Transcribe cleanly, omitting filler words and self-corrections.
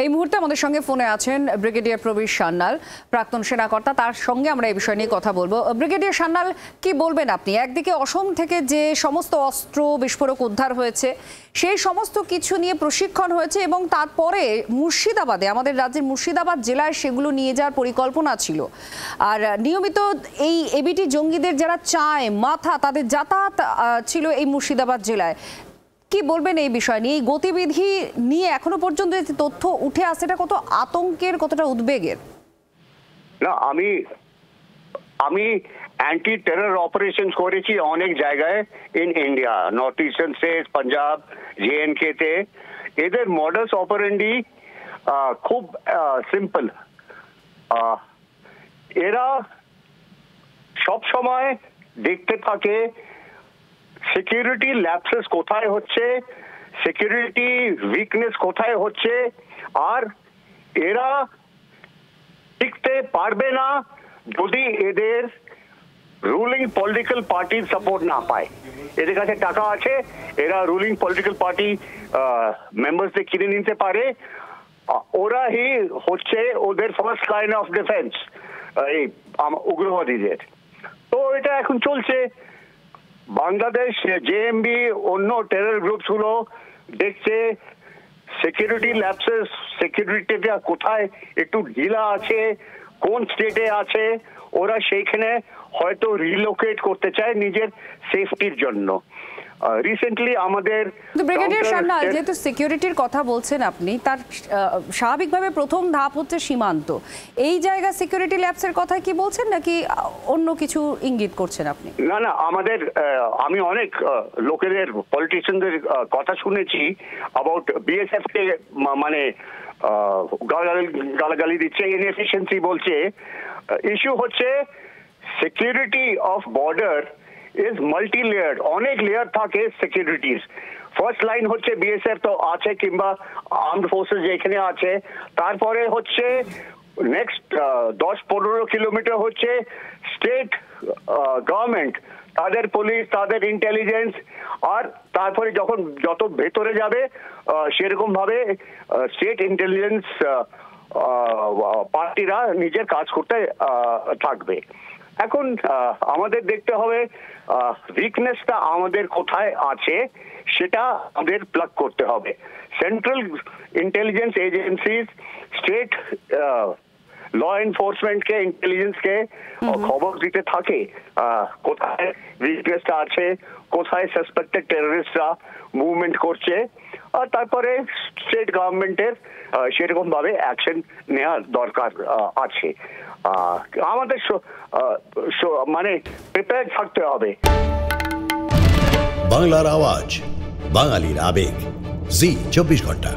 এই মুহূর্তে আমাদের সঙ্গে ফোনে আছেন ব্রিগেডিয়ার প্রবীর সান্যাল, প্রাক্তন সেনাকর্তা। তার সঙ্গে আমরা এই বিষয় নিয়ে কথা বলবো। ব্রিগেডিয়ার সান্যাল, কি বলবেন আপনি? একদিকে অসম থেকে যে সমস্ত অস্ত্র বিস্ফোরক উদ্ধার হয়েছে, সেই সমস্ত কিছু নিয়ে প্রশিক্ষণ হয়েছে এবং তারপরে মুর্শিদাবাদে, আমাদের রাজ্যের মুর্শিদাবাদ জেলায় সেগুলো নিয়ে যাওয়ার পরিকল্পনা ছিল। আর নিয়মিত এই এবিটি জঙ্গিদের যারা চায় মাথা, তাদের যাতায়াত ছিল এই মুর্শিদাবাদ জেলায়। কি বলবেন এই বিষয় নিয়ে? এই গতিবিধি নিয়ে এখনো পর্যন্ত যে তথ্য উঠে আসে, এটা কত আতঙ্কের, কতটা উদ্বেগের? না, আমি অ্যান্টি টেরর অপারেশন করেছি অনেক জায়গায় in India, north eastern state, Punjab, JNK তে। এদের মডাস অপারেন্ডি খুব সিম্পল। এরা সব সময় দেখতে থাকে সিকিউরিটি ল্যাপসেস কোথায় হচ্ছে, সিকিউরিটি উইকনেস কোথায় হচ্ছে, আর এরা টিকতে পারবে না যদি এদের রুলিং পলিটিক্যাল পার্টির সাপোর্ট না পায়। এদের কাছে টাকা আছে, এরা রুলিং পলিটিক্যাল পার্টি মেম্বারসদের কিনে নিতে পারে। ওরাই হচ্ছে ওদের ফার্স্ট লাইন অফ ডিফেন্স, এই উগ্রবাদীদের। তো এটা এখন চলছে। বাংলাদেশ, JMB, অন্য টেরর গ্রুপস গুলো দেখছে সিকিউরিটি ল্যাপসেস, সিকিউরিটিটা কোথায় একটু ঢিলা আছে, কোন স্টেটে আছে, ওরা সেইখানে হয়তো রিলোকেট করতে চায় নিজের সেফটির জন্য। রিসেন্টলি আমাদের ব্রিগেডিয়ার সান্যাল, যেহেতু সিকিউরিটির কথা বলছেন আপনি, তার স্বাভাবিকভাবে প্রথম ধাপ হচ্ছে সীমান্ত। এই জায়গা সিকিউরিটি ল্যাবসের কথা কি বলছেন, নাকি অন্য কিছু ইঙ্গিত করছেন আপনি? না, আমাদের আমি অনেক লোকেদের, পলিটিশিয়ানদের কথা শুনেছি অ্যাবাউট BSF কে, মানে গালাগালি দিচ্ছে, ইনএফিশিয়েন্সি বলছে। ইস্যু হচ্ছে security of border is multi layered, অনেক লেয়ার থাকে সিকিউরিটির। ফার্স্ট লাইন হচ্ছে BSF তো আছে, কিংবা আর্মড ফোর্সেস যেখানে আছে। তারপরে হচ্ছে নেক্সট 10-15 কিলোমিটার হচ্ছে স্টেট গভর্নমেন্ট, তাদের পুলিশ, তাদের ইন্টেলিজেন্স। আর তারপরে যখন যত ভেতরে যাবে সেরকম ভাবে স্টেট ইন্টেলিজেন্স পার্টিরা নিজের কাজ করতে থাকবে। এখন আমাদের দেখতে হবে উইকনেসটা আমাদের কোথায় আছে, সেটা আমাদের প্লাগ করতে হবে। Central intelligence agencies, state law এনফোর্সমেন্টকে, ইন্টেলিজেন্সকে খবর দিতে থাকে কোথায় উইকনেসটা আছে, কোথায় সাসপেক্টেড টেররিস্টরা মুভমেন্ট করছে। আর তারপরে স্টেট গভর্নমেন্টের সেরকম ভাবে অ্যাকশন নেওয়ার দরকার আছে। আমাদের মানে প্রিপেয়ার থাকতে হবে। বাংলার আওয়াজ, বাঙালির আবেগ, জি 24 ঘন্টা।